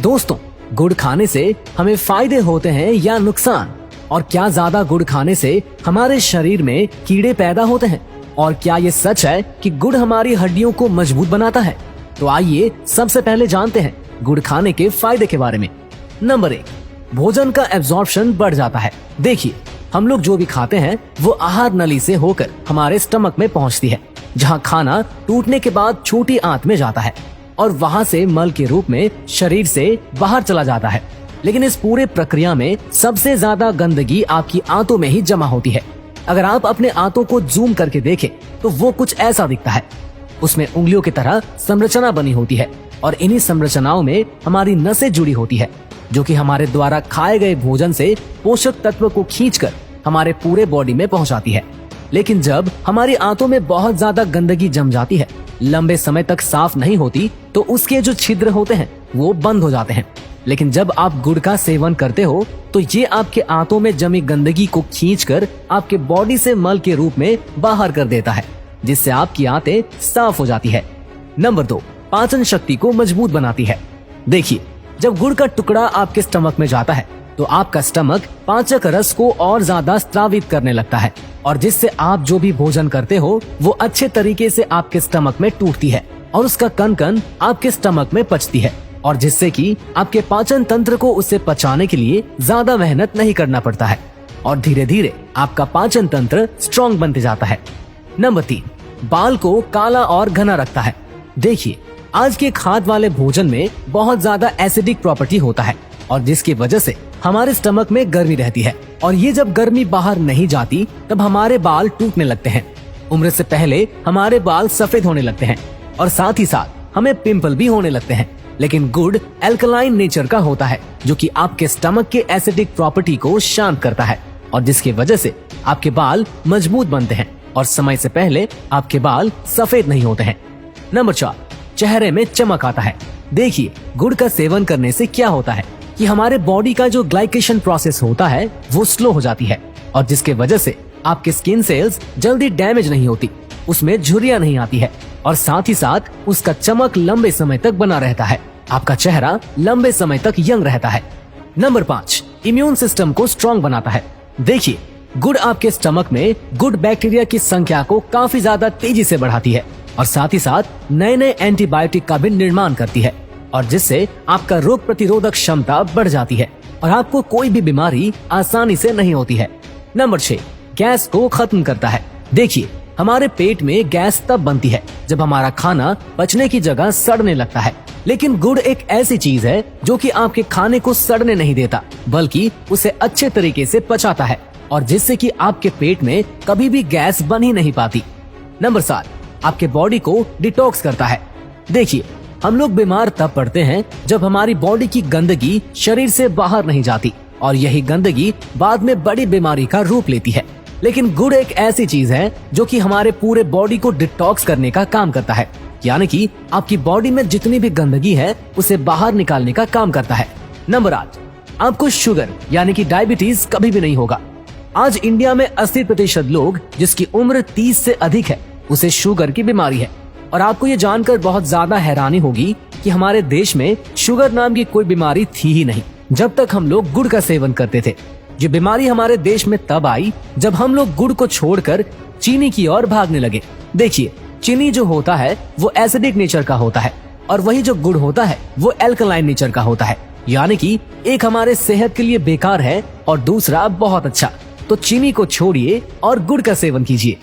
दोस्तों, गुड़ खाने से हमें फायदे होते हैं या नुकसान? और क्या ज्यादा गुड़ खाने से हमारे शरीर में कीड़े पैदा होते हैं? और क्या ये सच है कि गुड़ हमारी हड्डियों को मजबूत बनाता है? तो आइए सबसे पहले जानते हैं गुड़ खाने के फायदे के बारे में। नंबर 1, भोजन का एब्जॉर्प्शन बढ़ जाता है। देखिए, हम लोग जो भी खाते हैं वो आहार नली से होकर हमारे स्टमक में पहुंचती है, जहां खाना टूटने के बाद छोटी आंत में जाता है और वहां से मल के रूप में शरीर से बाहर चला जाता है। लेकिन इस पूरे प्रक्रिया में सबसे ज्यादा गंदगी आपकी आंतों में ही जमा होती है। अगर आप अपने आंतों को जूम करके देखें तो वो कुछ ऐसा दिखता है। उसमें उंगलियों की तरह संरचना बनी होती है और इन्हीं संरचनाओं में हमारी नसें जुड़ी होती है, जो कि हमारे द्वारा खाए गए भोजन से पोषक तत्व को खींचकर हमारे पूरे बॉडी में पहुंचाती है। लेकिन जब हमारी आंतों में बहुत ज्यादा गंदगी जम जाती है, लंबे समय तक साफ नहीं होती, तो उसके जो छिद्र होते हैं वो बंद हो जाते हैं। लेकिन जब आप गुड़ का सेवन करते हो तो ये आपके आंतों में जमी गंदगी को खींचकर आपके बॉडी से मल के रूप में बाहर कर देता है, जिससे आपकी आंतें साफ हो जाती है। नंबर 2, पाचन शक्ति को मजबूत बनाती है। देखिए, जब गुड़ का टुकड़ा आपके स्टमक में जाता है तो आपका स्टमक पाचक रस को और ज्यादा स्रावित करने लगता है, और जिससे आप जो भी भोजन करते हो वो अच्छे तरीके से आपके स्टमक में टूटती है और उसका कण कण आपके स्टमक में पचती है, और जिससे कि आपके पाचन तंत्र को उसे पचाने के लिए ज्यादा मेहनत नहीं करना पड़ता है और धीरे धीरे आपका पाचन तंत्र स्ट्रॉन्ग बनते जाता है। नंबर 3, बाल को काला और घना रखता है। देखिए, आज के खाद वाले भोजन में बहुत ज्यादा एसिडिक प्रॉपर्टी होता है, और जिसकी वजह से हमारे स्टमक में गर्मी रहती है, और ये जब गर्मी बाहर नहीं जाती तब हमारे बाल टूटने लगते हैं। उम्र से पहले हमारे बाल सफेद होने लगते हैं और साथ ही साथ हमें पिंपल भी होने लगते हैं। लेकिन गुड़ एल्कलाइन नेचर का होता है, जो कि आपके स्टमक के एसिडिक प्रॉपर्टी को शांत करता है, और जिसकी वजह से आपके बाल मजबूत बनते हैं और समय से पहले आपके बाल सफेद नहीं होते हैं। नंबर 4, चेहरे में चमक आता है। देखिए, गुड़ का सेवन करने से क्या होता है कि हमारे बॉडी का जो ग्लाइकेशन प्रोसेस होता है वो स्लो हो जाती है, और जिसके वजह से आपके स्किन सेल्स जल्दी डैमेज नहीं होती, उसमें झुर्रियां नहीं आती है, और साथ ही साथ उसका चमक लंबे समय तक बना रहता है। आपका चेहरा लंबे समय तक यंग रहता है। नंबर 5, इम्यून सिस्टम को स्ट्रॉन्ग बनाता है। देखिए, गुड़ आपके स्टमक में गुड बैक्टीरिया की संख्या को काफी ज्यादा तेजी से बढ़ाती है, और साथ ही साथ नए नए एंटीबायोटिक का भी निर्माण करती है, और जिससे आपका रोग प्रतिरोधक क्षमता बढ़ जाती है और आपको कोई भी बीमारी आसानी से नहीं होती है। नंबर 6, गैस को खत्म करता है। देखिए, हमारे पेट में गैस तब बनती है जब हमारा खाना पचने की जगह सड़ने लगता है, लेकिन गुड़ एक ऐसी चीज है जो कि आपके खाने को सड़ने नहीं देता, बल्कि उसे अच्छे तरीके से पचाता है, और जिससे कि आपके पेट में कभी भी गैस बन ही नहीं पाती। नंबर 7, आपके बॉडी को डिटॉक्स करता है। देखिए, हम लोग बीमार तब पड़ते हैं जब हमारी बॉडी की गंदगी शरीर से बाहर नहीं जाती, और यही गंदगी बाद में बड़ी बीमारी का रूप लेती है। लेकिन गुड़ एक ऐसी चीज है जो कि हमारे पूरे बॉडी को डिटॉक्स करने का काम करता है, यानी कि आपकी बॉडी में जितनी भी गंदगी है उसे बाहर निकालने का काम करता है। नंबर 8, आपको शुगर यानी कि डायबिटीज कभी भी नहीं होगा। आज इंडिया में 80% लोग जिसकी उम्र 30 से अधिक है उसे शुगर की बीमारी है, और आपको ये जानकर बहुत ज्यादा हैरानी होगी कि हमारे देश में शुगर नाम की कोई बीमारी थी ही नहीं जब तक हम लोग गुड़ का सेवन करते थे। ये बीमारी हमारे देश में तब आई जब हम लोग गुड़ को छोड़कर चीनी की ओर भागने लगे। देखिए, चीनी जो होता है वो एसिडिक नेचर का होता है, और वही जो गुड़ होता है वो एल्कलाइन नेचर का होता है, यानी कि एक हमारे सेहत के लिए बेकार है और दूसरा बहुत अच्छा। तो चीनी को छोड़िए और गुड़ का सेवन कीजिए।